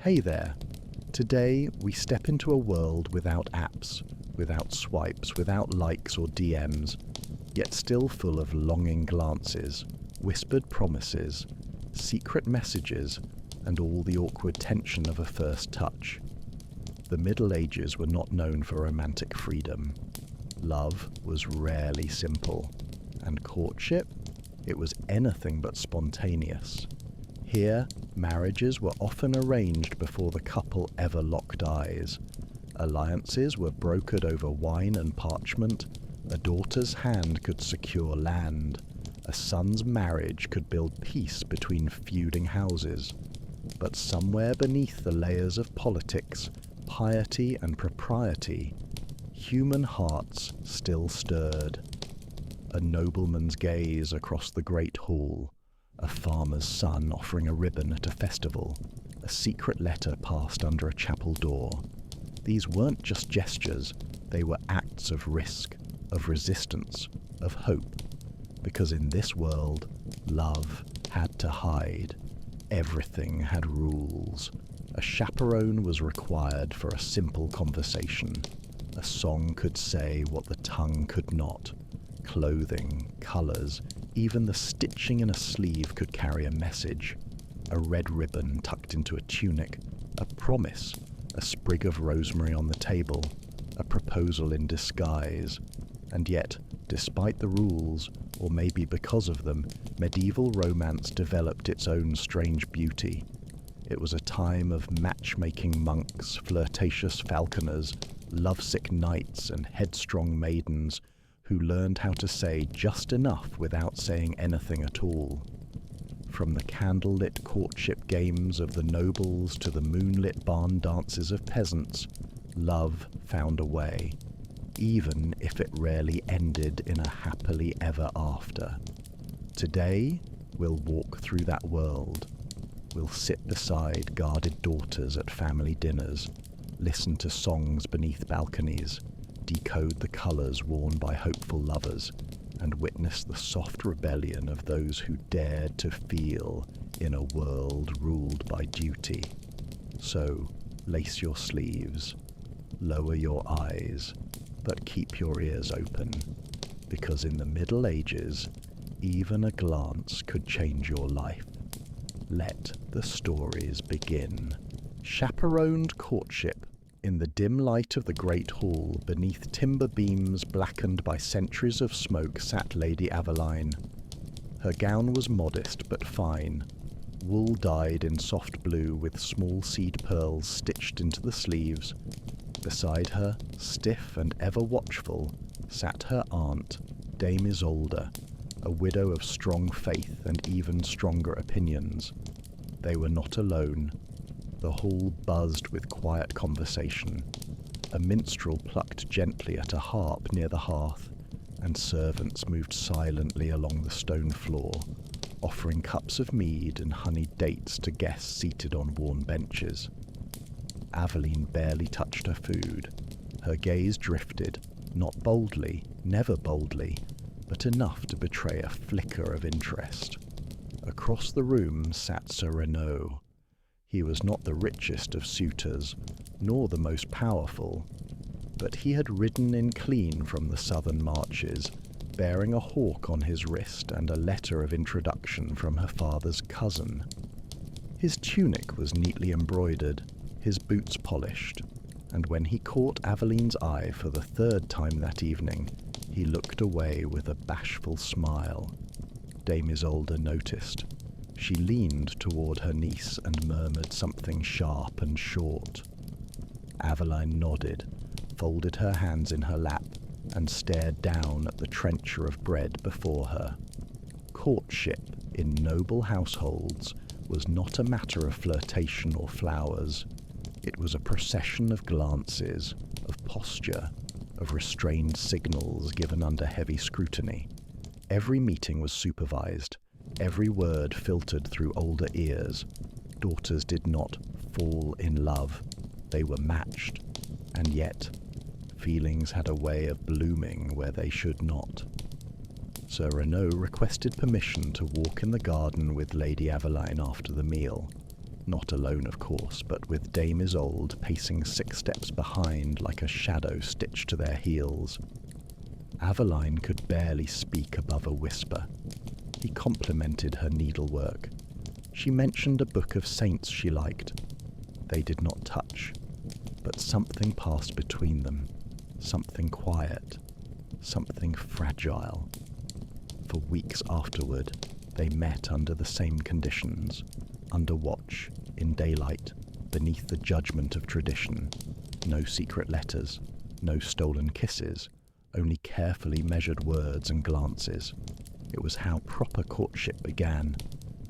Hey there. Today we step into a world without apps, without swipes, without likes or DMs, yet still full of longing glances, whispered promises, secret messages, and all the awkward tension of a first touch. The Middle Ages were not known for romantic freedom. Love was rarely simple, and courtship? It was anything but spontaneous. Here, marriages were often arranged before the couple ever locked eyes. Alliances were brokered over wine and parchment. A daughter's hand could secure land. A son's marriage could build peace between feuding houses. But somewhere beneath the layers of politics, piety and propriety, human hearts still stirred. A nobleman's gaze across the great hall, a farmer's son offering a ribbon at a festival, a secret letter passed under a chapel door. These weren't just gestures, they were acts of risk, of resistance, of hope. Because in this world, love had to hide. Everything had rules. A chaperone was required for a simple conversation. A song could say what the tongue could not. Clothing, colours, even the stitching in a sleeve could carry a message. A red ribbon tucked into a tunic, a promise, a sprig of rosemary on the table, a proposal in disguise. And yet, despite the rules, or maybe because of them, medieval romance developed its own strange beauty. It was a time of matchmaking monks, flirtatious falconers, lovesick knights, and headstrong maidens who learned how to say just enough without saying anything at all. From the candlelit courtship games of the nobles to the moonlit barn dances of peasants, love found a way, even if it rarely ended in a happily ever after. Today, we'll walk through that world. We'll sit beside guarded daughters at family dinners, listen to songs beneath balconies, decode the colours worn by hopeful lovers, and witness the soft rebellion of those who dared to feel in a world ruled by duty. So, lace your sleeves, lower your eyes, but keep your ears open, because in the Middle Ages, even a glance could change your life. Let the stories begin. Chaperoned courtship. In the dim light of the great hall, beneath timber beams blackened by centuries of smoke, sat Lady Aveline. Her gown was modest but fine, wool dyed in soft blue with small seed pearls stitched into the sleeves. Beside her, stiff and ever watchful, sat her aunt, Dame Isolde, a widow of strong faith and even stronger opinions. They were not alone. The hall buzzed with quiet conversation. A minstrel plucked gently at a harp near the hearth, and servants moved silently along the stone floor, offering cups of mead and honeyed dates to guests seated on worn benches. Aveline barely touched her food. Her gaze drifted, not boldly, never boldly, but enough to betray a flicker of interest. Across the room sat Sir Renaud. He was not the richest of suitors, nor the most powerful, but he had ridden in clean from the southern marches, bearing a hawk on his wrist and a letter of introduction from her father's cousin. His tunic was neatly embroidered, his boots polished, and when he caught Aveline's eye for the third time that evening, he looked away with a bashful smile. Dame Isolde noticed. She leaned toward her niece and murmured something sharp and short. Aveline nodded, folded her hands in her lap, and stared down at the trencher of bread before her. Courtship in noble households was not a matter of flirtation or flowers. It was a procession of glances, of posture, of restrained signals given under heavy scrutiny. Every meeting was supervised. Every word filtered through older ears. Daughters did not fall in love. They were matched. And yet, feelings had a way of blooming where they should not. Sir Renaud requested permission to walk in the garden with Lady Aveline after the meal. Not alone, of course, but with Dame Isolde pacing 6 steps behind like a shadow stitched to their heels. Aveline could barely speak above a whisper. He complimented her needlework. She mentioned a book of saints she liked. They did not touch, but something passed between them, something quiet, something fragile. For weeks afterward, they met under the same conditions, under watch, in daylight, beneath the judgment of tradition. No secret letters, no stolen kisses, only carefully measured words and glances. It was how proper courtship began,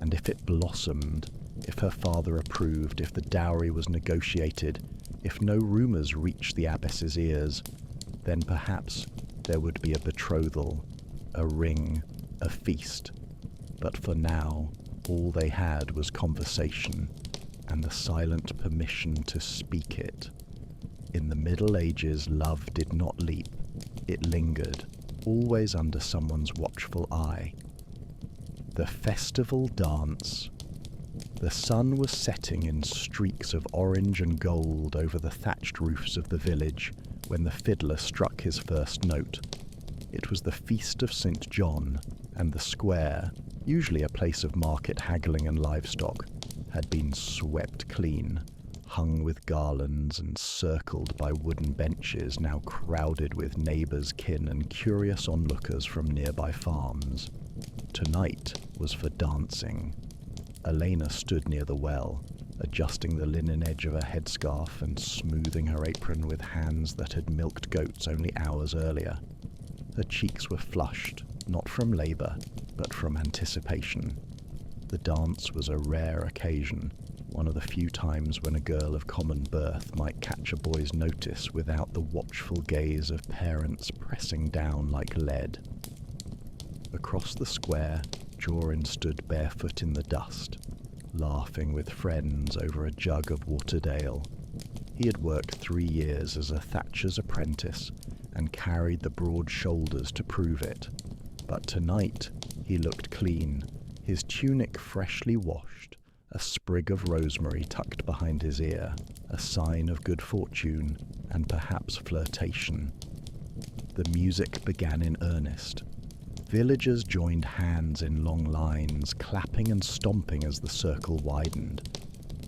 and if it blossomed, if her father approved, if the dowry was negotiated, if no rumours reached the abbess's ears, then perhaps there would be a betrothal, a ring, a feast. But for now, all they had was conversation, and the silent permission to speak it. In the Middle Ages, love did not leap. It lingered, always under someone's watchful eye. The festival dance. The sun was setting in streaks of orange and gold over the thatched roofs of the village when the fiddler struck his first note. It was the feast of St. John, and the square, usually a place of market haggling and livestock, had been swept clean, hung with garlands and circled by wooden benches now crowded with neighbours, kin and curious onlookers from nearby farms. Tonight was for dancing. Elena stood near the well, adjusting the linen edge of her headscarf and smoothing her apron with hands that had milked goats only hours earlier. Her cheeks were flushed, not from labour, but from anticipation. The dance was a rare occasion, one of the few times when a girl of common birth might catch a boy's notice without the watchful gaze of parents pressing down like lead. Across the square, Jorin stood barefoot in the dust, laughing with friends over a jug of watered ale. He had worked 3 years as a thatcher's apprentice and carried the broad shoulders to prove it. But tonight he looked clean, his tunic freshly washed, a sprig of rosemary tucked behind his ear, a sign of good fortune and perhaps flirtation. The music began in earnest. Villagers joined hands in long lines, clapping and stomping as the circle widened.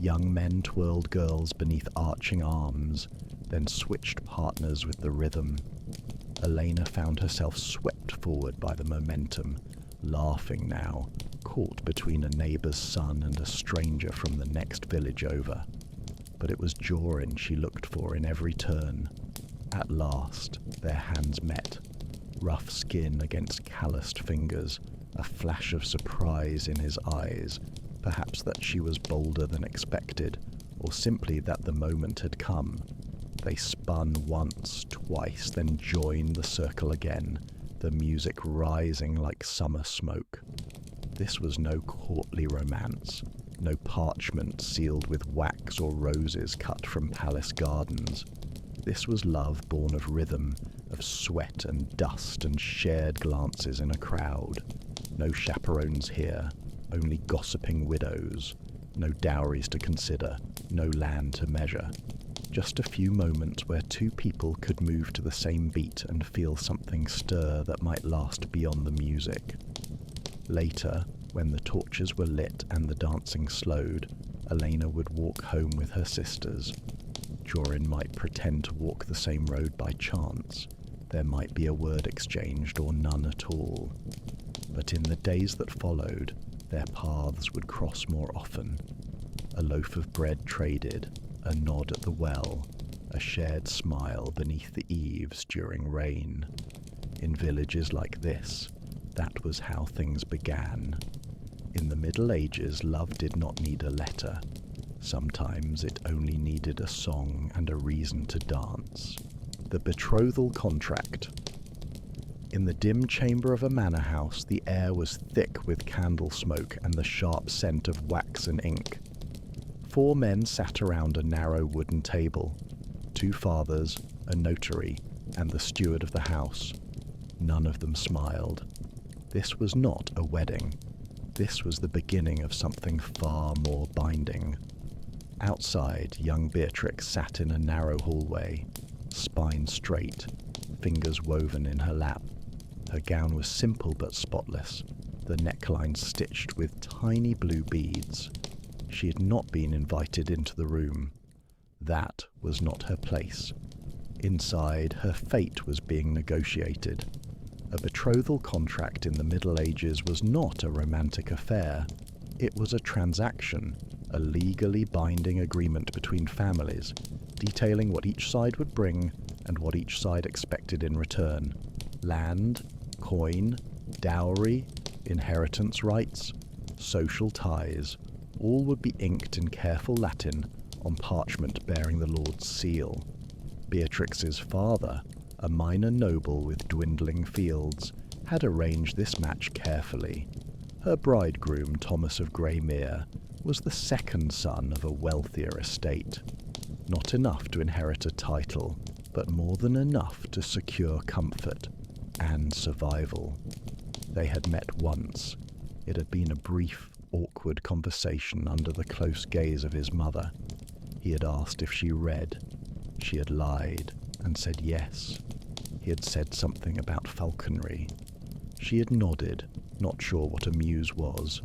Young men twirled girls beneath arching arms, then switched partners with the rhythm. Elena found herself swept forward by the momentum, laughing now, caught between a neighbour's son and a stranger from the next village over. But it was Jorin she looked for in every turn. At last, their hands met. Rough skin against calloused fingers, a flash of surprise in his eyes, perhaps that she was bolder than expected, or simply that the moment had come. They spun once, twice, then joined the circle again, the music rising like summer smoke. This was no courtly romance, no parchment sealed with wax or roses cut from palace gardens. This was love born of rhythm, of sweat and dust and shared glances in a crowd. No chaperones here, only gossiping widows. No dowries to consider, no land to measure. Just a few moments where 2 people could move to the same beat and feel something stir that might last beyond the music. Later, when the torches were lit and the dancing slowed, Elena would walk home with her sisters. Jorin might pretend to walk the same road by chance. There might be a word exchanged or none at all. But in the days that followed, their paths would cross more often. A loaf of bread traded, a nod at the well, a shared smile beneath the eaves during rain. In villages like this, that was how things began. In the Middle Ages, love did not need a letter. Sometimes it only needed a song and a reason to dance. The betrothal contract. In the dim chamber of a manor house, the air was thick with candle smoke and the sharp scent of wax and ink. 4 men sat around a narrow wooden table. 2 fathers, a notary, and the steward of the house. None of them smiled. This was not a wedding. This was the beginning of something far more binding. Outside, young Beatrix sat in a narrow hallway, spine straight, fingers woven in her lap. Her gown was simple but spotless, the neckline stitched with tiny blue beads. She had not been invited into the room. That was not her place. Inside, her fate was being negotiated. A betrothal contract in the Middle Ages was not a romantic affair. It was a transaction, a legally binding agreement between families, detailing what each side would bring and what each side expected in return. Land, coin, dowry, inheritance rights, social ties, all would be inked in careful Latin on parchment bearing the Lord's seal. Beatrix's father, a minor noble with dwindling fields, had arranged this match carefully. Her bridegroom, Thomas of Greymere, was the second son of a wealthier estate. Not enough to inherit a title, but more than enough to secure comfort and survival. They had met once. It had been a brief, awkward conversation under the close gaze of his mother. He had asked if she read. She had lied and said yes. He had said something about falconry. She had nodded, not sure what a muse was.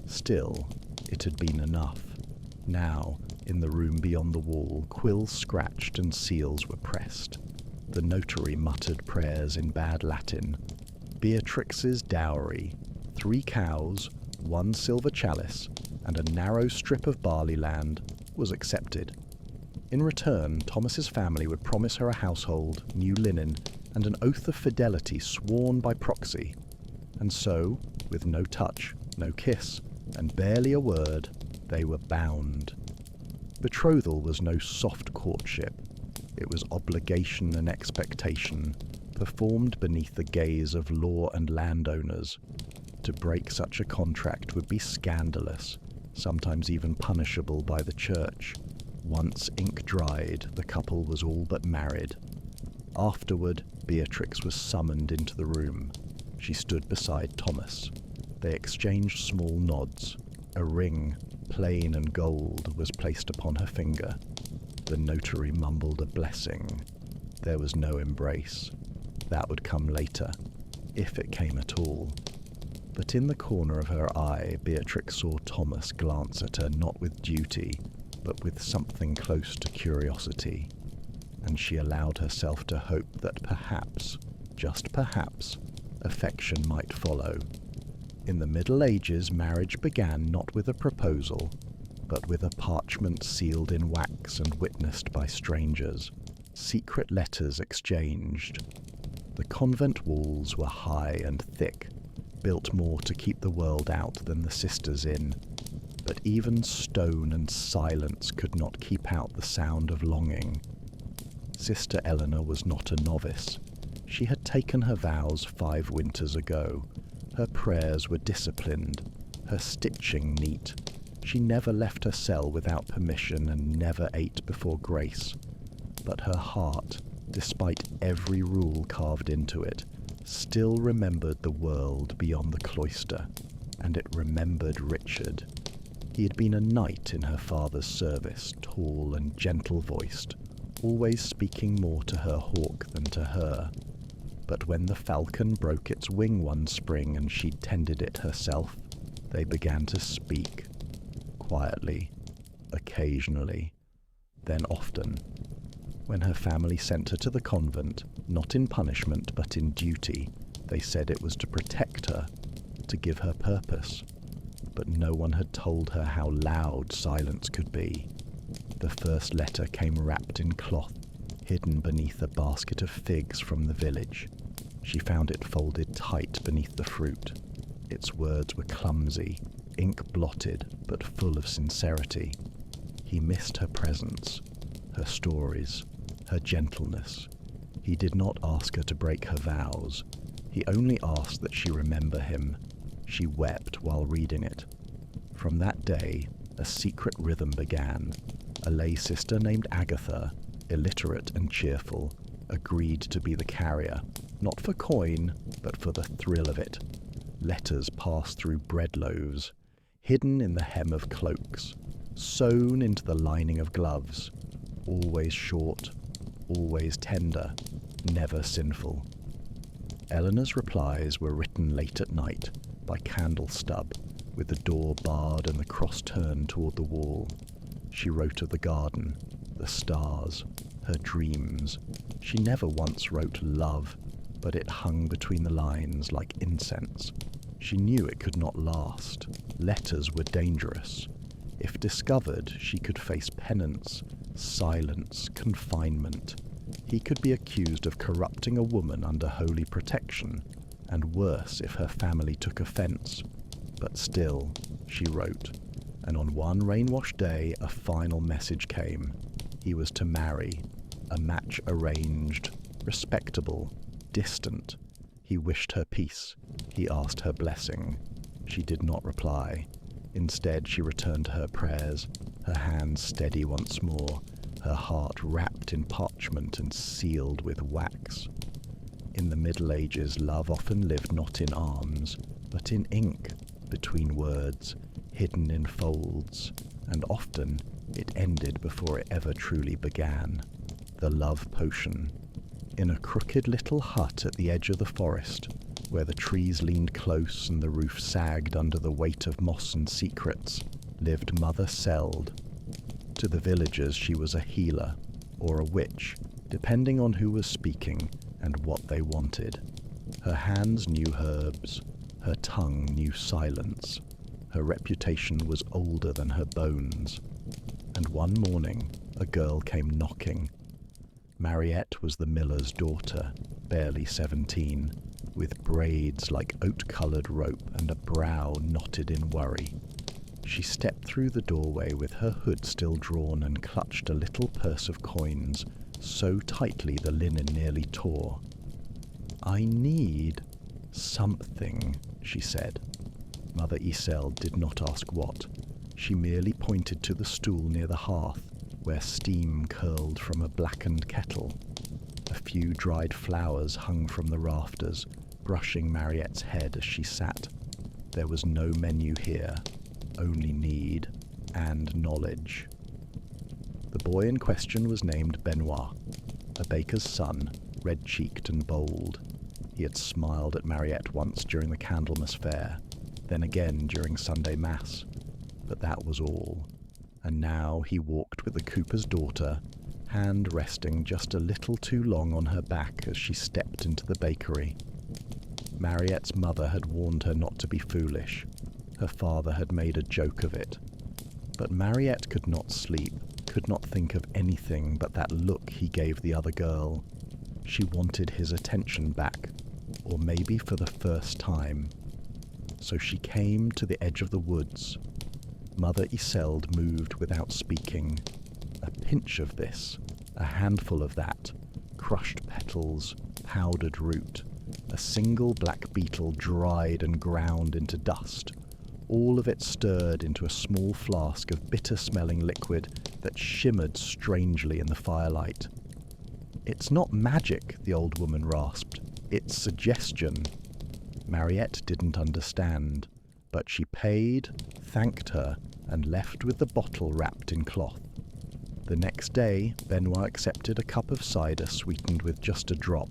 Still, it had been enough. Now, in the room beyond the wall, quills scratched and seals were pressed. The notary muttered prayers in bad Latin. Beatrix's dowry, 3 cows, 1 silver chalice, and a narrow strip of barley land, was accepted. In return, Thomas's family would promise her a household, new linen, and an oath of fidelity sworn by proxy. And so, with no touch, no kiss, and barely a word, they were bound. Betrothal was no soft courtship. It was obligation and expectation, performed beneath the gaze of law and landowners. To break such a contract would be scandalous, sometimes even punishable by the church. Once ink dried, the couple was all but married. Afterward, Beatrix was summoned into the room. She stood beside Thomas. They exchanged small nods. A ring, plain and gold, was placed upon her finger. The notary mumbled a blessing. There was no embrace. That would come later, if it came at all. But in the corner of her eye, Beatrix saw Thomas glance at her not with duty, but with something close to curiosity, and she allowed herself to hope that perhaps, just perhaps, affection might follow. In the Middle Ages, marriage began not with a proposal, but with a parchment sealed in wax and witnessed by strangers, secret letters exchanged. The convent walls were high and thick, built more to keep the world out than the sisters in, but even stone and silence could not keep out the sound of longing. Sister Eleanor was not a novice. She had taken her vows 5 winters ago. Her prayers were disciplined, her stitching neat. She never left her cell without permission and never ate before grace. But her heart, despite every rule carved into it, still remembered the world beyond the cloister, and it remembered Richard. He had been a knight in her father's service, tall and gentle-voiced, always speaking more to her hawk than to her. But when the falcon broke its wing one spring and she tended it herself, they began to speak, quietly, occasionally, then often. When her family sent her to the convent, not in punishment but in duty, they said it was to protect her, to give her purpose. But no one had told her how loud silence could be. The first letter came wrapped in cloth, hidden beneath a basket of figs from the village. She found it folded tight beneath the fruit. Its words were clumsy, ink-blotted, but full of sincerity. He missed her presence, her stories, her gentleness. He did not ask her to break her vows. He only asked that she remember him. She wept while reading it. From that day, a secret rhythm began. A lay sister named Agatha, illiterate and cheerful, agreed to be the carrier, not for coin, but for the thrill of it. Letters passed through bread loaves, hidden in the hem of cloaks. sewn into the lining of gloves, always short, always tender, never sinful. Eleanor's replies were written late at night by candle stub, with the door barred and the cross turned toward the wall. She wrote of the garden, the stars, her dreams. She never once wrote love, but it hung between the lines like incense. She knew it could not last. Letters were dangerous. If discovered, she could face penance, silence, confinement. He could be accused of corrupting a woman under holy protection, and worse if her family took offence. But still, she wrote, and on one rain-washed day a final message came. He was to marry, a match arranged, respectable, distant. He wished her peace. He asked her blessing. She did not reply. Instead, she returned to her prayers, her hands steady once more, her heart wrapped in parchment and sealed with wax. In the Middle Ages, love often lived not in arms, but in ink, between words, hidden in folds, and often it ended before it ever truly began. The love potion. In a crooked little hut at the edge of the forest, where the trees leaned close and the roof sagged under the weight of moss and secrets, lived Mother Seld. To the villagers she was a healer, or a witch, depending on who was speaking and what they wanted. Her hands knew herbs, her tongue knew silence. Her reputation was older than her bones. And one morning, a girl came knocking. Mariette was the miller's daughter, barely 17, with braids like oat-coloured rope and a brow knotted in worry. She stepped through the doorway with her hood still drawn and clutched a little purse of coins, so tightly the linen nearly tore. "I need something," she said. Mother Isel did not ask what. She merely pointed to the stool near the hearth, where steam curled from a blackened kettle. A few dried flowers hung from the rafters, brushing Mariette's head as she sat. There was no menu here, only need and knowledge. The boy in question was named Benoit, a baker's son, red-cheeked and bold. He had smiled at Mariette once during the Candlemas fair, then again during Sunday Mass, but that was all. And now he walked with the cooper's daughter, hand resting just a little too long on her back as she stepped into the bakery. Mariette's mother had warned her not to be foolish. Her father had made a joke of it. But Mariette could not sleep, could not think of anything but that look he gave the other girl. She wanted his attention back, or maybe for the first time. So she came to the edge of the woods. Mother Iseld moved without speaking. A pinch of this, a handful of that, crushed petals, powdered root, a single black beetle dried and ground into dust, all of it stirred into a small flask of bitter-smelling liquid that shimmered strangely in the firelight. "It's not magic," the old woman rasped. "It's suggestion." Mariette didn't understand, but she paid, thanked her, and left with the bottle wrapped in cloth. The next day, Benoit accepted a cup of cider sweetened with just a drop.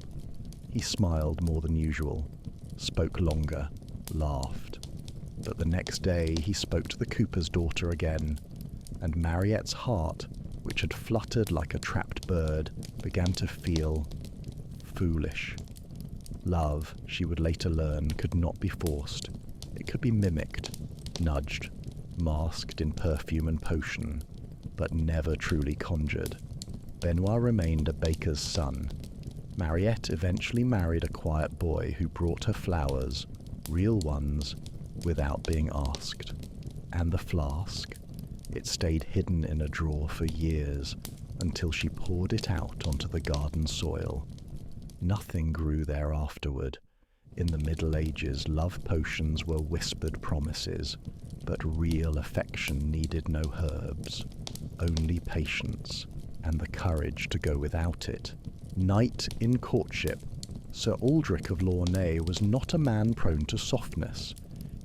He smiled more than usual, spoke longer, laughed. But the next day he spoke to the cooper's daughter again, and Mariette's heart, which had fluttered like a trapped bird, began to feel foolish. Love, she would later learn, could not be forced. It could be mimicked, nudged, masked in perfume and potion, but never truly conjured. Benoit remained a baker's son. Mariette eventually married a quiet boy who brought her flowers, real ones, without being asked. And the flask? It stayed hidden in a drawer for years, until she poured it out onto the garden soil. Nothing grew there afterward. In the Middle Ages, love potions were whispered promises, but real affection needed no herbs, only patience, and the courage to go without it. Knight in courtship, Sir Aldrich of Launay was not a man prone to softness.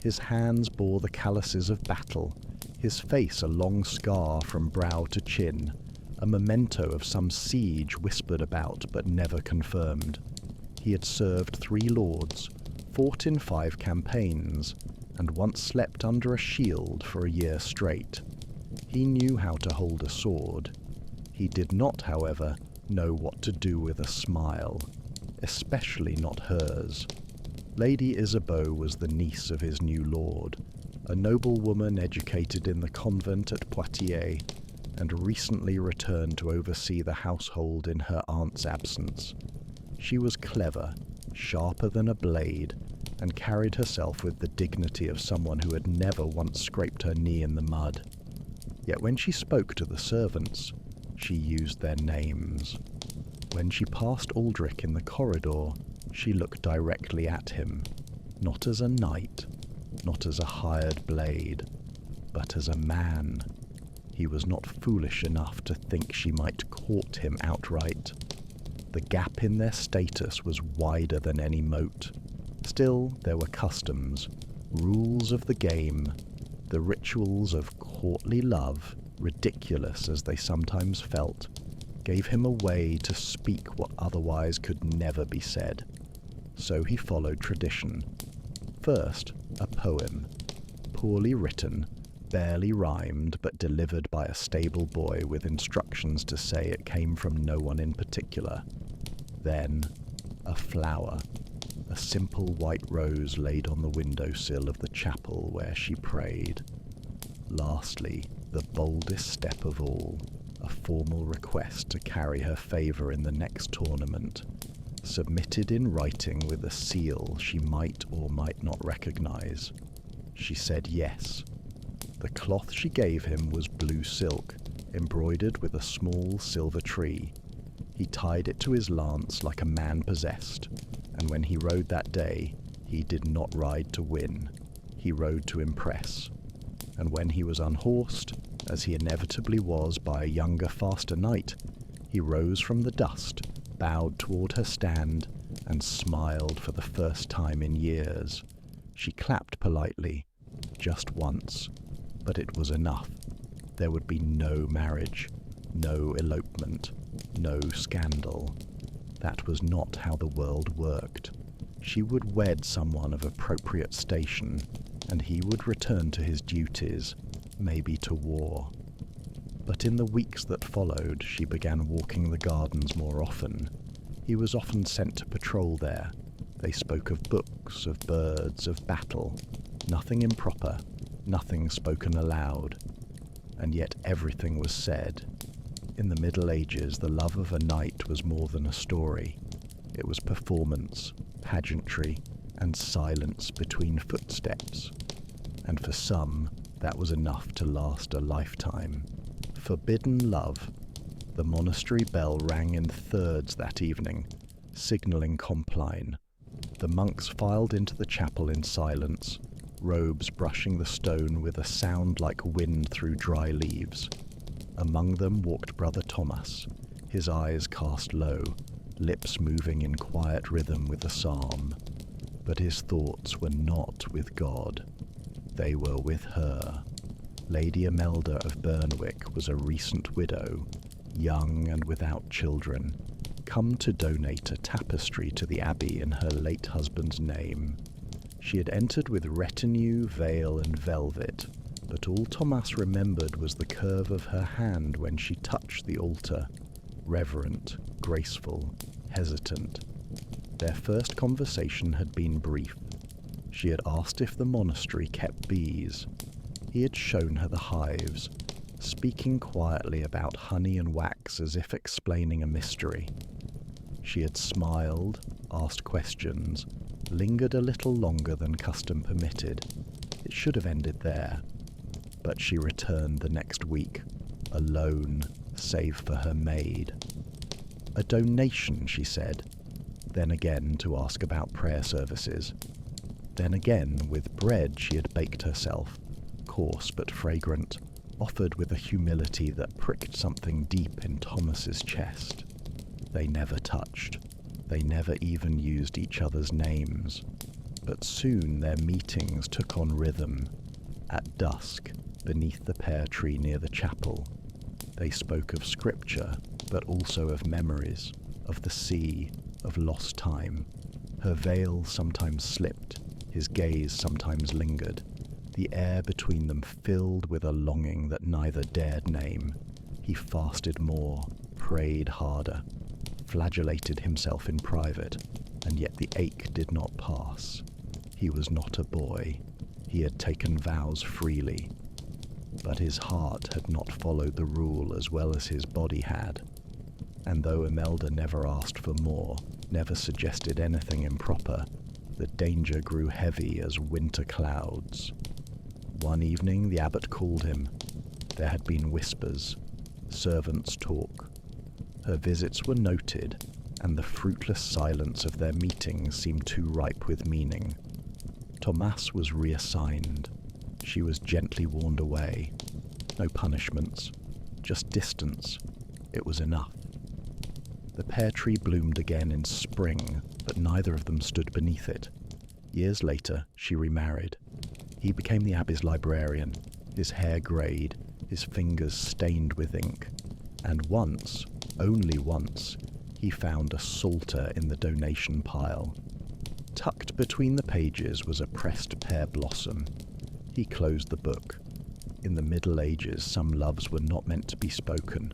His hands bore the calluses of battle, his face a long scar from brow to chin, a memento of some siege whispered about but never confirmed. He had served 3 lords, fought in 5 campaigns, and once slept under a shield for a year straight. He knew how to hold a sword. He did not, however, know what to do with a smile, especially not hers. Lady Isabeau was the niece of his new lord, a noblewoman educated in the convent at Poitiers, and recently returned to oversee the household in her aunt's absence. She was clever, sharper than a blade, and carried herself with the dignity of someone who had never once scraped her knee in the mud. Yet when she spoke to the servants, she used their names. When she passed Aldrich in the corridor, she looked directly at him, not as a knight, not as a hired blade, but as a man. He was not foolish enough to think she might court him outright. The gap in their status was wider than any moat. Still, there were customs, rules of the game, the rituals of courtly love, ridiculous as they sometimes felt, gave him a way to speak what otherwise could never be said. So he followed tradition. First, a poem, poorly written, barely rhymed, but delivered by a stable boy with instructions to say it came from no one in particular. Then, a flower, a simple white rose laid on the windowsill of the chapel where she prayed. Lastly, the boldest step of all, a formal request to carry her favour in the next tournament, submitted in writing with a seal she might or might not recognise. She said yes. The cloth she gave him was blue silk, embroidered with a small silver tree. He tied it to his lance like a man possessed, and when he rode that day, he did not ride to win. He rode to impress. And when he was unhorsed, as he inevitably was by a younger, faster knight, he rose from the dust, bowed toward her stand, and smiled for the first time in years. She clapped politely, just once, but it was enough. There would be no marriage, no elopement, no scandal. That was not how the world worked. She would wed someone of appropriate station, and he would return to his duties, maybe to war. But in the weeks that followed, she began walking the gardens more often. He was often sent to patrol there. They spoke of books, of birds, of battle. Nothing improper, nothing spoken aloud. And yet everything was said. In the Middle Ages, the love of a knight was more than a story. It was performance, pageantry, and silence between footsteps. And for some, that was enough to last a lifetime. Forbidden love. The monastery bell rang in thirds that evening, signalling compline. The monks filed into the chapel in silence, robes brushing the stone with a sound like wind through dry leaves. Among them walked Brother Thomas, his eyes cast low, lips moving in quiet rhythm with a psalm. But his thoughts were not with God. They were with her. Lady Imelda of Burnwick was a recent widow, young and without children, come to donate a tapestry to the abbey in her late husband's name. She had entered with retinue, veil, and velvet, but all Thomas remembered was the curve of her hand when she touched the altar, reverent, graceful, hesitant. Their first conversation had been brief. She had asked if the monastery kept bees. He had shown her the hives, speaking quietly about honey and wax as if explaining a mystery. She had smiled, asked questions, lingered a little longer than custom permitted. It should have ended there. But she returned the next week, alone, save for her maid. A donation, she said, then again to ask about prayer services. Then again, with bread she had baked herself, coarse but fragrant, offered with a humility that pricked something deep in Thomas's chest. They never touched. They never even used each other's names. But soon their meetings took on rhythm. At dusk, beneath the pear tree near the chapel. They spoke of scripture, but also of memories, of the sea, of lost time. Her veil sometimes slipped, his gaze sometimes lingered, the air between them filled with a longing that neither dared name. He fasted more, prayed harder, flagellated himself in private, and yet the ache did not pass. He was not a boy. He had taken vows freely, but his heart had not followed the rule as well as his body had. And though Imelda never asked for more, never suggested anything improper, the danger grew heavy as winter clouds. One evening the abbot called him. There had been whispers, servants' talk. Her visits were noted, and the fruitless silence of their meetings seemed too ripe with meaning. Thomas was reassigned. She was gently warned away. No punishments, just distance. It was enough. The pear tree bloomed again in spring, but neither of them stood beneath it. Years later, she remarried. He became the abbey's librarian, his hair greyed, his fingers stained with ink. And once, only once, he found a psalter in the donation pile. Tucked between the pages was a pressed pear blossom. He closed the book. In the Middle Ages, some loves were not meant to be spoken.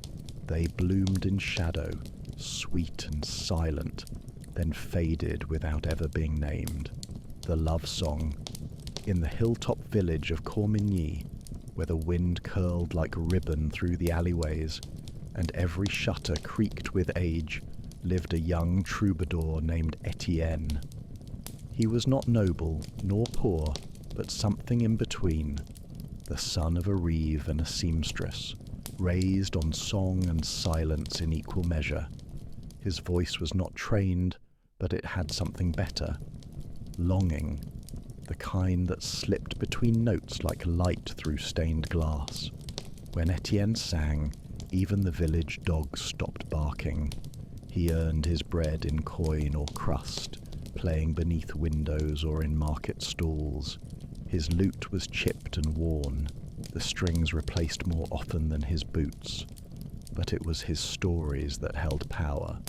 They bloomed in shadow, sweet and silent, then faded without ever being named. The love song. In the hilltop village of Cormigny, where the wind curled like ribbon through the alleyways, and every shutter creaked with age, lived a young troubadour named Etienne. He was not noble nor poor, but something in between, the son of a reeve and a seamstress, raised on song and silence in equal measure. His voice was not trained, but it had something better, longing, the kind that slipped between notes like light through stained glass. When Etienne sang, even the village dogs stopped barking. He earned his bread in coin or crust, playing beneath windows or in market stalls. His lute was chipped and worn, the strings replaced more often than his boots. But it was his stories that held power,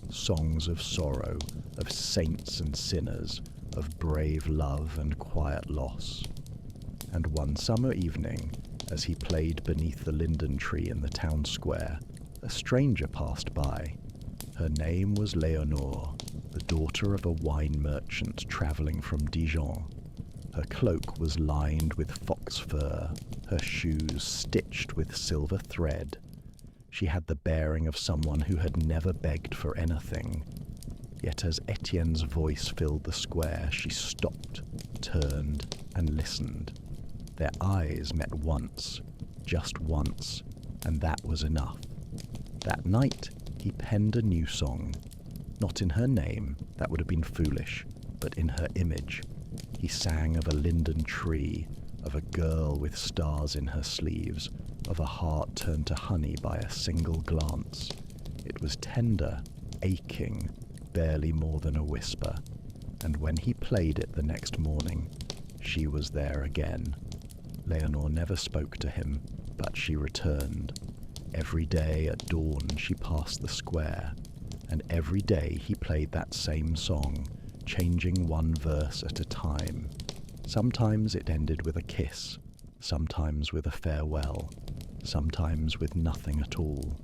songs of sorrow, of saints and sinners, of brave love and quiet loss. And one summer evening, as he played beneath the linden tree in the town square, a stranger passed by. Her name was Leonore, the daughter of a wine merchant travelling from Dijon. Her cloak was lined with fox fur, her shoes stitched with silver thread. She had the bearing of someone who had never begged for anything. Yet as Etienne's voice filled the square, she stopped, turned, and listened. Their eyes met once, just once, and that was enough. That night, he penned a new song. Not in her name, that would have been foolish, but in her image. He sang of a linden tree, of a girl with stars in her sleeves, of a heart turned to honey by a single glance. It was tender, aching, barely more than a whisper. And when he played it the next morning, she was there again. Leonore never spoke to him, but she returned. Every day at dawn she passed the square, and every day he played that same song, changing one verse at a time. Sometimes it ended with a kiss, sometimes with a farewell, sometimes with nothing at all.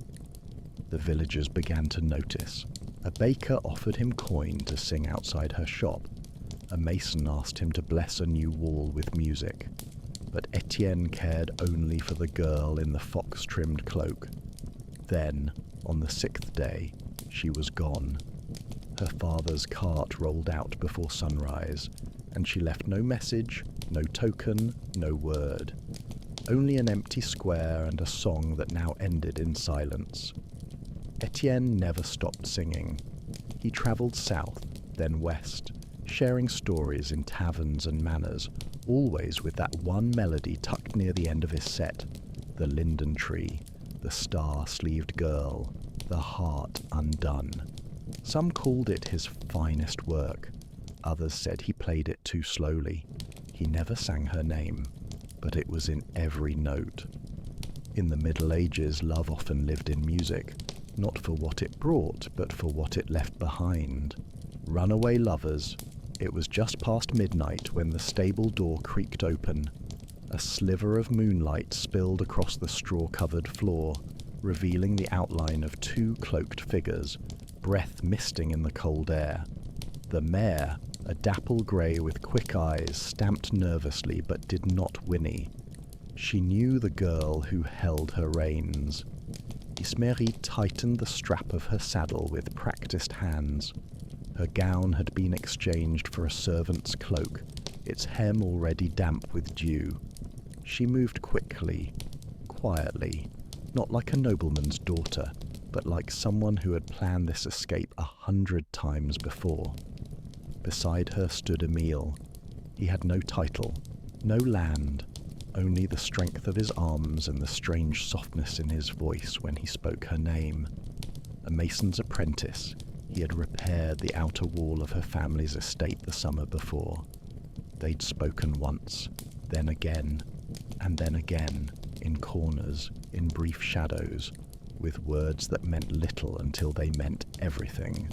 The villagers began to notice. A baker offered him coin to sing outside her shop. A mason asked him to bless a new wall with music. But Etienne cared only for the girl in the fox-trimmed cloak. Then, on the 6th day, she was gone. Her father's cart rolled out before sunrise, and she left no message, no token, no word. Only an empty square and a song that now ended in silence. Etienne never stopped singing. He travelled south, then west, sharing stories in taverns and manors, always with that one melody tucked near the end of his set, the linden tree, the star-sleeved girl, the heart undone. Some called it his finest work. Others said he played it too slowly. He never sang her name. but it was in every note. In the Middle Ages, love often lived in music, not for what it brought, but for what it left behind. Runaway lovers. It was just past midnight when the stable door creaked open. A sliver of moonlight spilled across the straw-covered floor, revealing the outline of two cloaked figures, breath misting in the cold air. The mare, a dapple grey with quick eyes, stamped nervously but did not whinny. She knew the girl who held her reins. Ismeri tightened the strap of her saddle with practiced hands. Her gown had been exchanged for a servant's cloak, its hem already damp with dew. She moved quickly, quietly, not like a nobleman's daughter, but like someone who had planned this escape 100 times before. Beside her stood Emil. He had no title, no land, only the strength of his arms and the strange softness in his voice when he spoke her name. A mason's apprentice, he had repaired the outer wall of her family's estate the summer before. They'd spoken once, then again, and then again, in corners, in brief shadows, with words that meant little until they meant everything.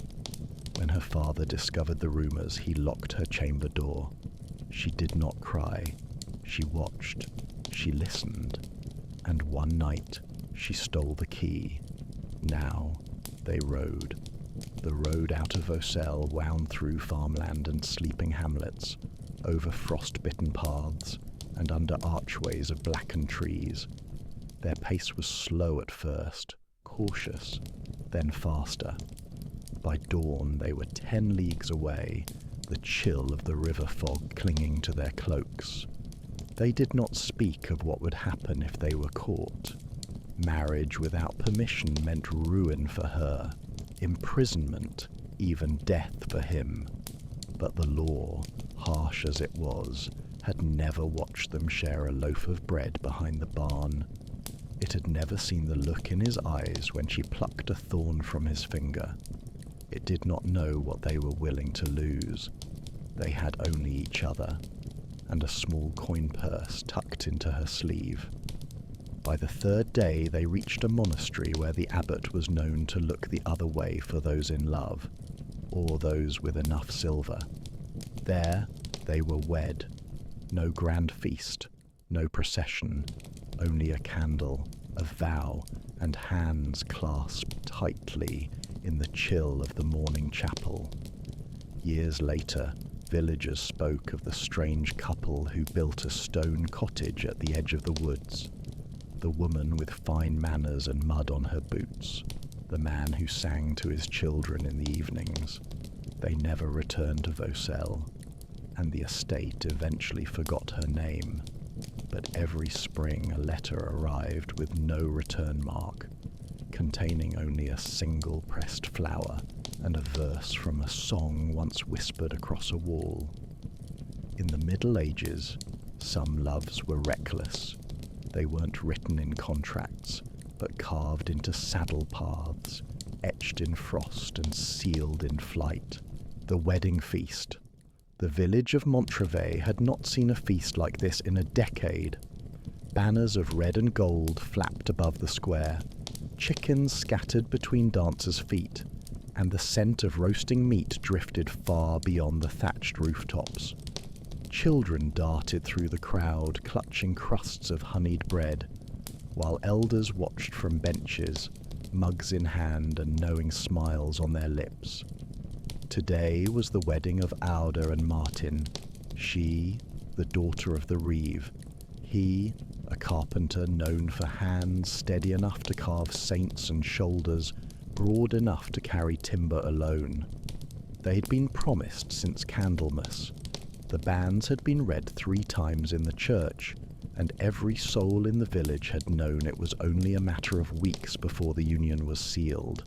When her father discovered the rumours, he locked her chamber door. She did not cry. She watched. She listened. And one night, she stole the key. Now, they rode. The road out of Vaucelles wound through farmland and sleeping hamlets, over frost-bitten paths, and under archways of blackened trees. Their pace was slow at first, cautious, then faster. By dawn they were 10 leagues away, the chill of the river fog clinging to their cloaks. They did not speak of what would happen if they were caught. Marriage without permission meant ruin for her, imprisonment, even death for him. But the law, harsh as it was, had never watched them share a loaf of bread behind the barn. It had never seen the look in his eyes when she plucked a thorn from his finger. It did not know what they were willing to lose. They had only each other, and a small coin purse tucked into her sleeve. By the third day they reached a monastery where the abbot was known to look the other way for those in love, or those with enough silver. There they were wed. No grand feast, no procession, only a candle, a vow, and hands clasped tightly in the chill of the morning chapel. Years later, villagers spoke of the strange couple who built a stone cottage at the edge of the woods. The woman with fine manners and mud on her boots, the man who sang to his children in the evenings. They never returned to Vaucelles, and the estate eventually forgot her name. But every spring a letter arrived with no return mark, containing only a single pressed flower and a verse from a song once whispered across a wall. In the Middle Ages, some loves were reckless. They weren't written in contracts, but carved into saddle paths, etched in frost and sealed in flight. The wedding feast. The village of Montrevet had not seen a feast like this in a decade. Banners of red and gold flapped above the square, chickens scattered between dancers' feet, and the scent of roasting meat drifted far beyond the thatched rooftops. Children darted through the crowd, clutching crusts of honeyed bread, while elders watched from benches, mugs in hand and knowing smiles on their lips. Today was the wedding of Aude and Martin, she, the daughter of the Reeve, he, a carpenter known for hands steady enough to carve saints and shoulders broad enough to carry timber alone. They'd been promised since Candlemas. The banns had been read 3 times in the church, and every soul in the village had known it was only a matter of weeks before the union was sealed.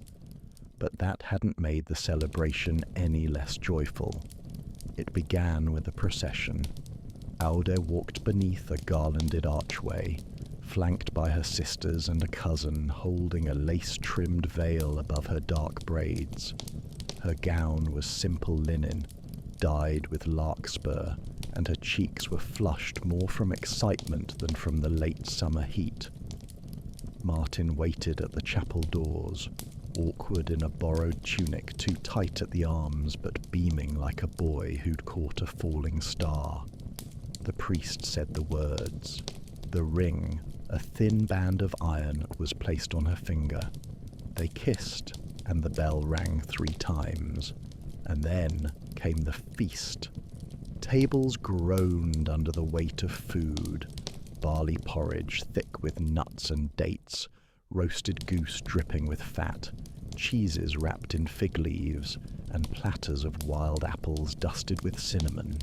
But that hadn't made the celebration any less joyful. It began with a procession. Aude walked beneath a garlanded archway, flanked by her sisters and a cousin holding a lace-trimmed veil above her dark braids. Her gown was simple linen, dyed with larkspur, and her cheeks were flushed more from excitement than from the late summer heat. Martin waited at the chapel doors, awkward in a borrowed tunic too tight at the arms but beaming like a boy who'd caught a falling star. The priest said the words. The ring, a thin band of iron, was placed on her finger. They kissed, and the bell rang 3 times. And then came the feast. Tables groaned under the weight of food. Barley porridge thick with nuts and dates, roasted goose dripping with fat, cheeses wrapped in fig leaves, and platters of wild apples dusted with cinnamon.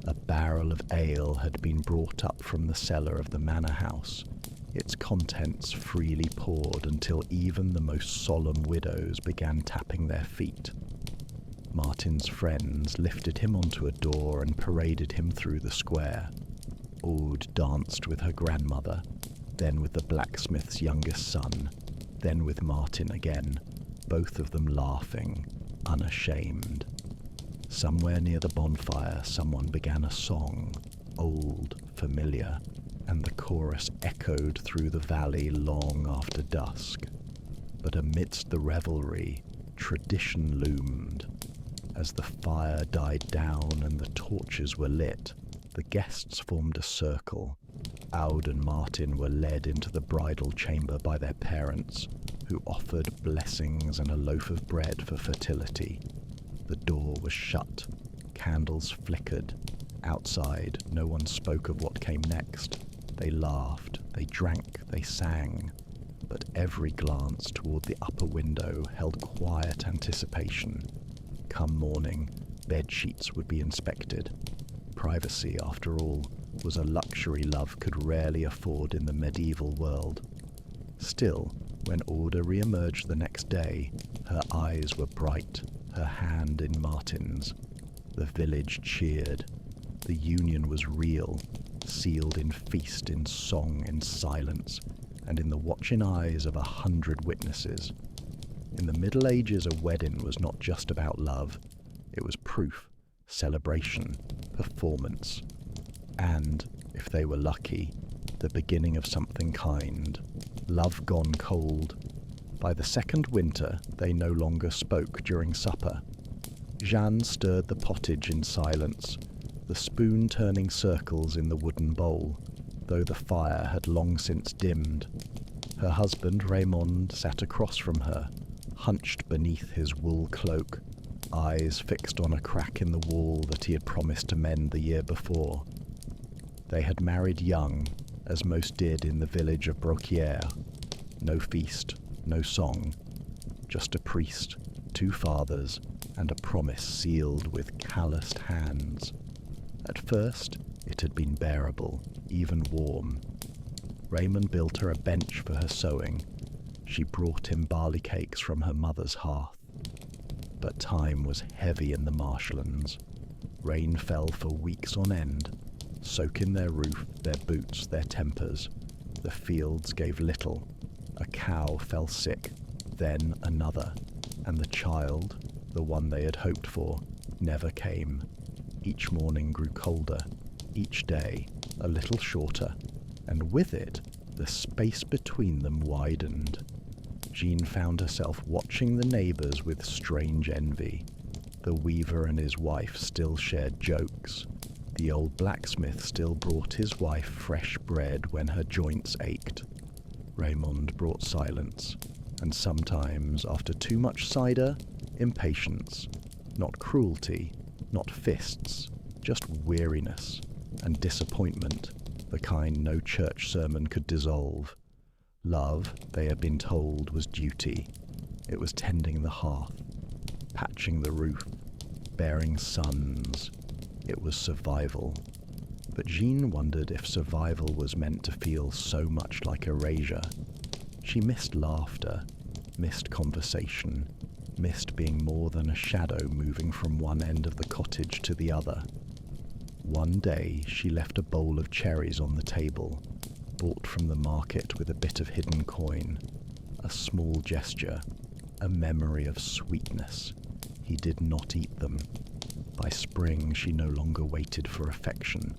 A barrel of ale had been brought up from the cellar of the manor house, its contents freely poured until even the most solemn widows began tapping their feet. Martin's friends lifted him onto a door and paraded him through the square. Aude danced with her grandmother, then with the blacksmith's youngest son, then with Martin again, both of them laughing, unashamed. Somewhere near the bonfire, someone began a song, old, familiar, and the chorus echoed through the valley long after dusk. But amidst the revelry, tradition loomed. As the fire died down and the torches were lit, the guests formed a circle. Aude and Martin were led into the bridal chamber by their parents, who offered blessings and a loaf of bread for fertility. The door was shut. Candles flickered. Outside, no one spoke of what came next. They laughed, they drank, they sang. But every glance toward the upper window held quiet anticipation. Come morning, bed sheets would be inspected. Privacy, after all, was a luxury love could rarely afford in the medieval world. Still, when Aude re-emerged the next day, her eyes were bright, her hand in Martin's. The village cheered. The union was real, sealed in feast, in song, in silence, and in the watching eyes of 100 witnesses. In the Middle Ages, a wedding was not just about love. It was proof, celebration, performance, and, if they were lucky, the beginning of something kind. Love gone cold. By the second winter, they no longer spoke during supper. Jeanne stirred the pottage in silence, the spoon turning circles in the wooden bowl, though the fire had long since dimmed. Her husband, Raymond, sat across from her, hunched beneath his wool cloak, eyes fixed on a crack in the wall that he had promised to mend the year before. They had married young, as most did in the village of Broquières. No feast, no song, just a priest, 2 fathers, and a promise sealed with calloused hands. At first, it had been bearable, even warm. Raymond built her a bench for her sewing. She brought him barley cakes from her mother's hearth. But time was heavy in the marshlands. Rain fell for weeks on end, soaking their roof, their boots, their tempers. The fields gave little. A cow fell sick, then another, and the child, the one they had hoped for, never came. Each morning grew colder, each day a little shorter, and with it, the space between them widened. Jean found herself watching the neighbours with strange envy. The weaver and his wife still shared jokes. The old blacksmith still brought his wife fresh bread when her joints ached. Raymond brought silence, and sometimes, after too much cider, impatience. Not cruelty, not fists, just weariness and disappointment, the kind no church sermon could dissolve. Love, they had been told, was duty. It was tending the hearth, patching the roof, bearing sons. It was survival. But Jean wondered if survival was meant to feel so much like erasure. She missed laughter, missed conversation, missed being more than a shadow moving from one end of the cottage to the other. One day she left a bowl of cherries on the table, bought from the market with a bit of hidden coin. A small gesture, a memory of sweetness. He did not eat them. By spring, she no longer waited for affection.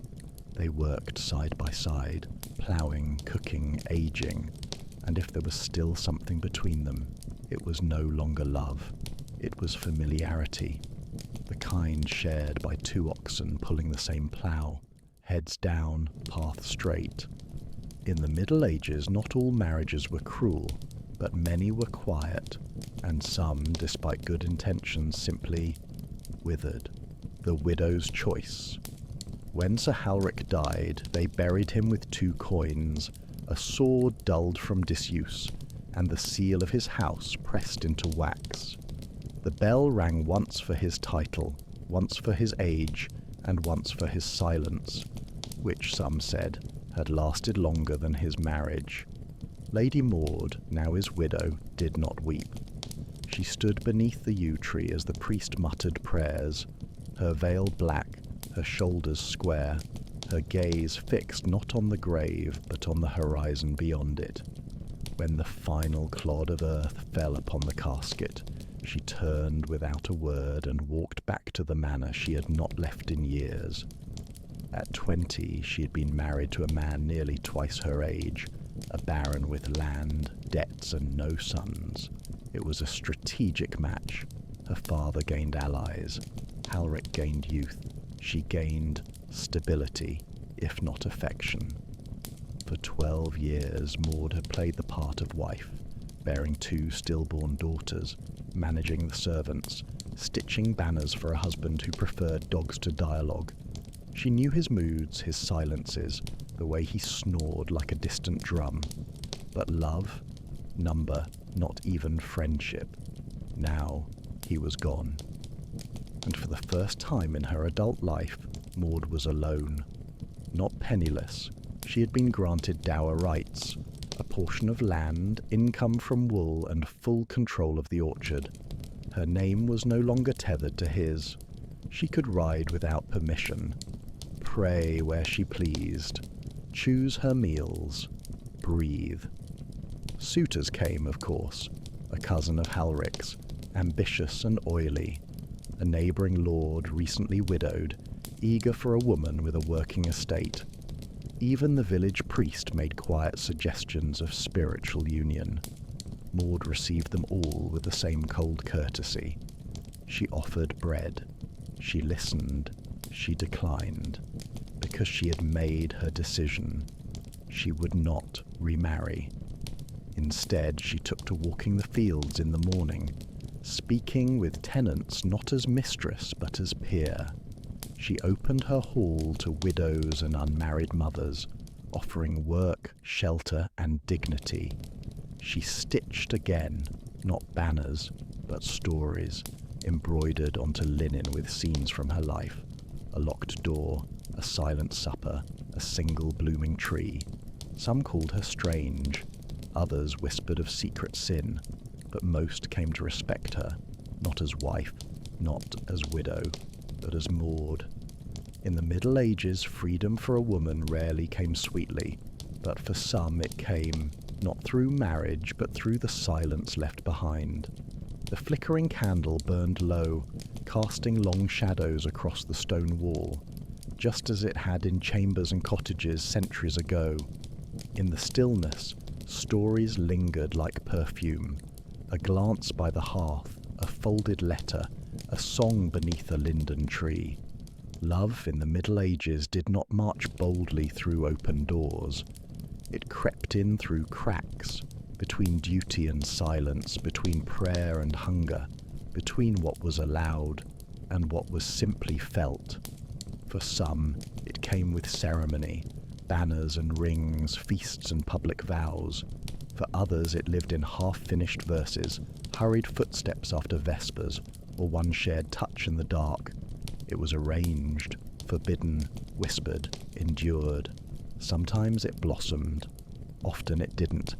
They worked side by side, ploughing, cooking, aging, and if there was still something between them, it was no longer love. It was familiarity, the kind shared by two oxen pulling the same plough, heads down, path straight. In the Middle Ages, not all marriages were cruel, but many were quiet, and some, despite good intentions, simply withered. The widow's choice. When Sir Halric died, they buried him with 2 coins, a sword dulled from disuse, and the seal of his house pressed into wax. The bell rang once for his title, once for his age, and once for his silence, which, some said, had lasted longer than his marriage. Lady Maud, now his widow, did not weep. She stood beneath the yew tree as the priest muttered prayers, her veil black, her shoulders square, her gaze fixed not on the grave, but on the horizon beyond it. When the final clod of earth fell upon the casket, she turned without a word and walked back to the manor she had not left in years. At 20, she had been married to a man nearly twice her age, a baron with land, debts, and no sons. It was a strategic match. Her father gained allies. Halric gained youth. She gained stability, if not affection. For 12 years, Maud had played the part of wife, bearing 2 stillborn daughters, managing the servants, stitching banners for a husband who preferred dogs to dialogue. She knew his moods, his silences, the way he snored like a distant drum. But love, number, not even friendship. Now he was gone. And for the first time in her adult life, Maud was alone. Not penniless, she had been granted dower rights, a portion of land, income from wool, and full control of the orchard. Her name was no longer tethered to his. She could ride without permission, pray where she pleased, choose her meals, breathe. Suitors came, of course, a cousin of Halric's, ambitious and oily, a neighbouring lord recently widowed, eager for a woman with a working estate. Even the village priest made quiet suggestions of spiritual union. Maud received them all with the same cold courtesy. She offered bread. She listened. She declined. Because she had made her decision. She would not remarry. Instead, she took to walking the fields in the morning, speaking with tenants not as mistress but as peer. She opened her hall to widows and unmarried mothers, offering work, shelter, and dignity. She stitched again, not banners, but stories, embroidered onto linen with scenes from her life. A locked door, a silent supper, a single blooming tree. Some called her strange, others whispered of secret sin, but most came to respect her, not as wife, not as widow, but as Maud. In the Middle Ages, freedom for a woman rarely came sweetly, but for some it came, not through marriage, but through the silence left behind. The flickering candle burned low, casting long shadows across the stone wall, just as it had in chambers and cottages centuries ago. In the stillness, stories lingered like perfume, a glance by the hearth, a folded letter, a song beneath a linden tree. Love in the Middle Ages did not march boldly through open doors. It crept in through cracks, between duty and silence, between prayer and hunger, between what was allowed and what was simply felt. For some, it came with ceremony, banners and rings, feasts and public vows. For others, it lived in half-finished verses, hurried footsteps after vespers, or one shared touch in the dark. It was arranged, forbidden, whispered, endured. Sometimes it blossomed, often it didn't,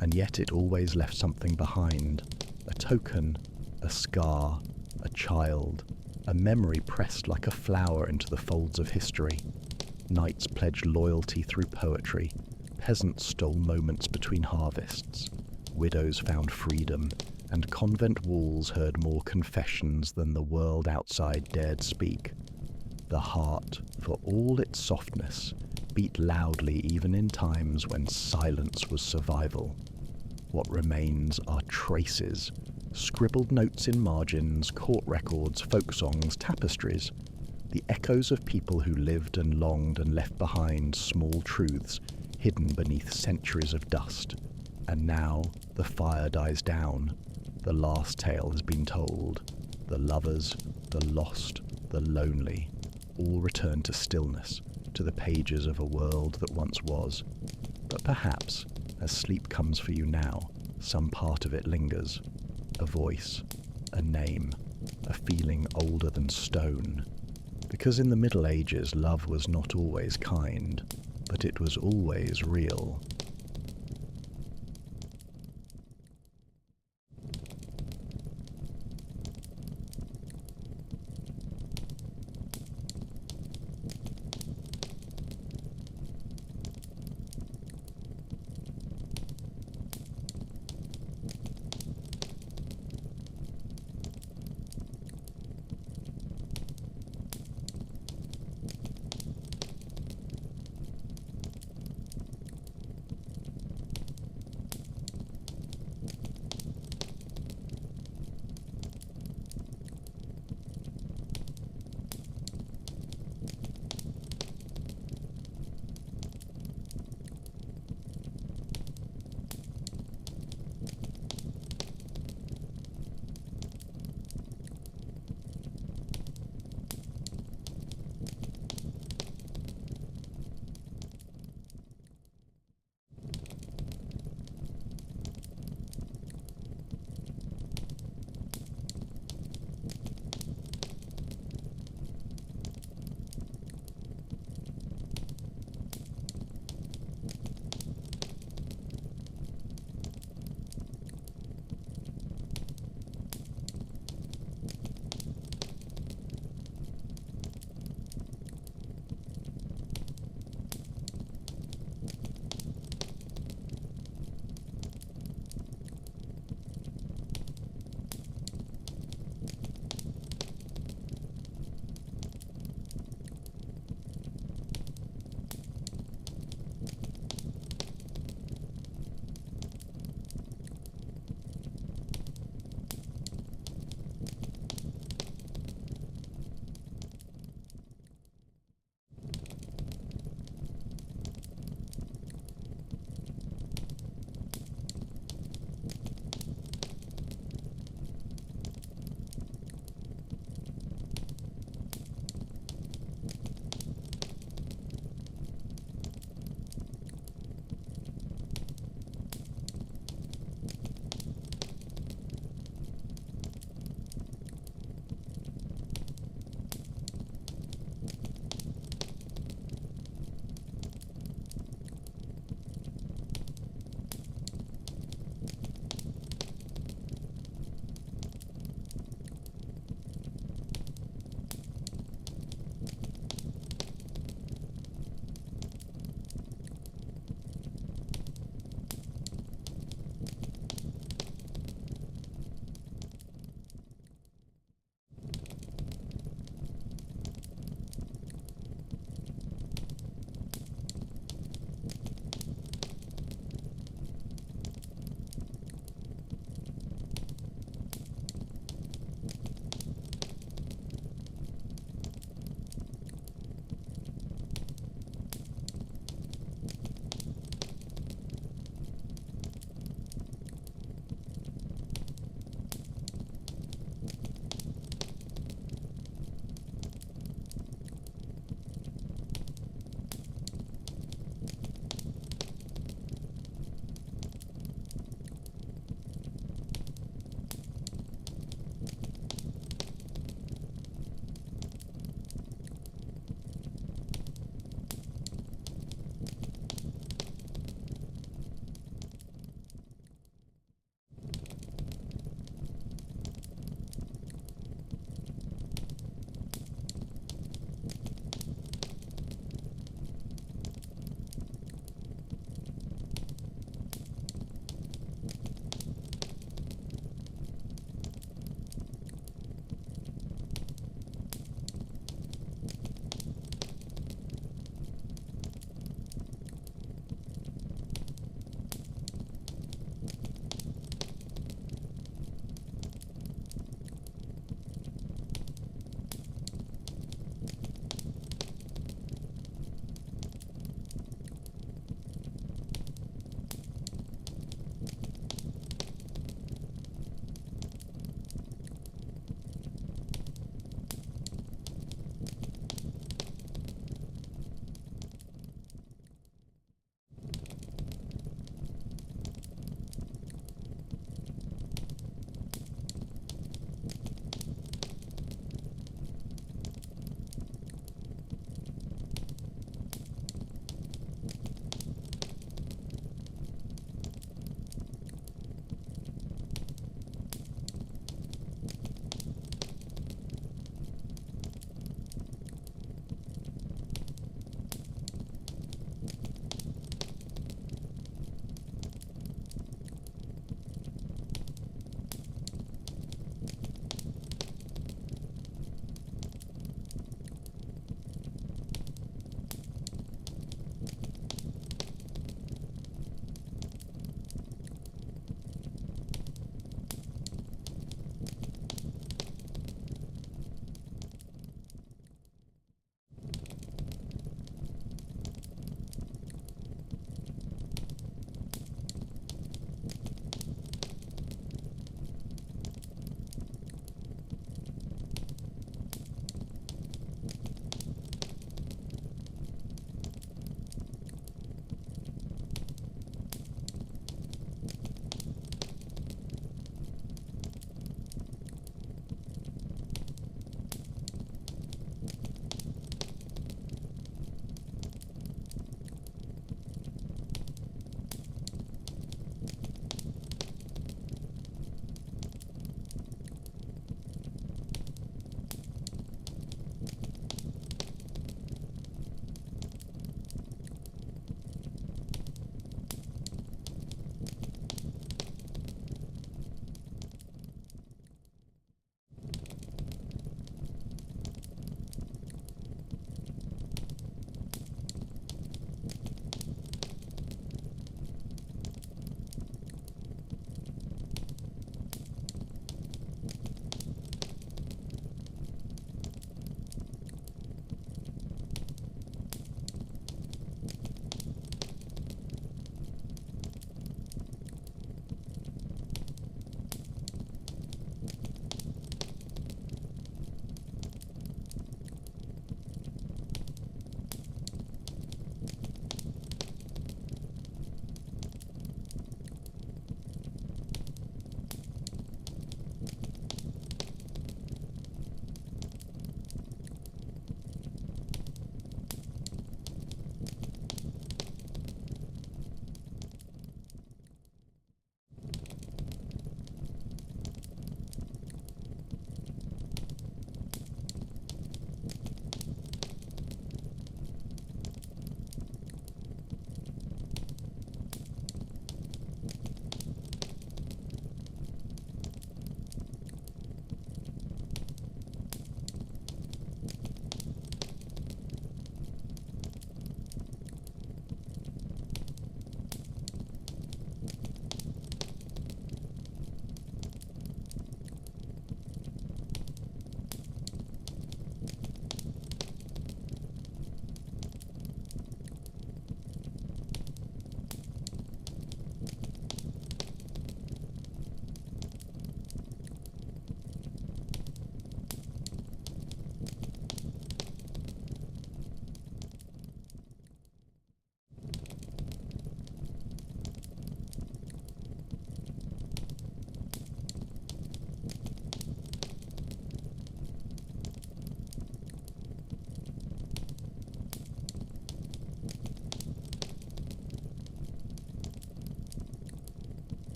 and yet it always left something behind. A token, a scar, a child, a memory pressed like a flower into the folds of history. Knights pledged loyalty through poetry. Peasants stole moments between harvests. Widows found freedom, and convent walls heard more confessions than the world outside dared speak. The heart, for all its softness, beat loudly even in times when silence was survival. What remains are traces, scribbled notes in margins, court records, folk songs, tapestries, the echoes of people who lived and longed and left behind small truths hidden beneath centuries of dust. And now the fire dies down. The last tale has been told. The lovers, the lost, the lonely, all return to stillness, to the pages of a world that once was. But perhaps, as sleep comes for you now, some part of it lingers. A voice, a name, a feeling older than stone. Because in the Middle Ages love was not always kind, but it was always real.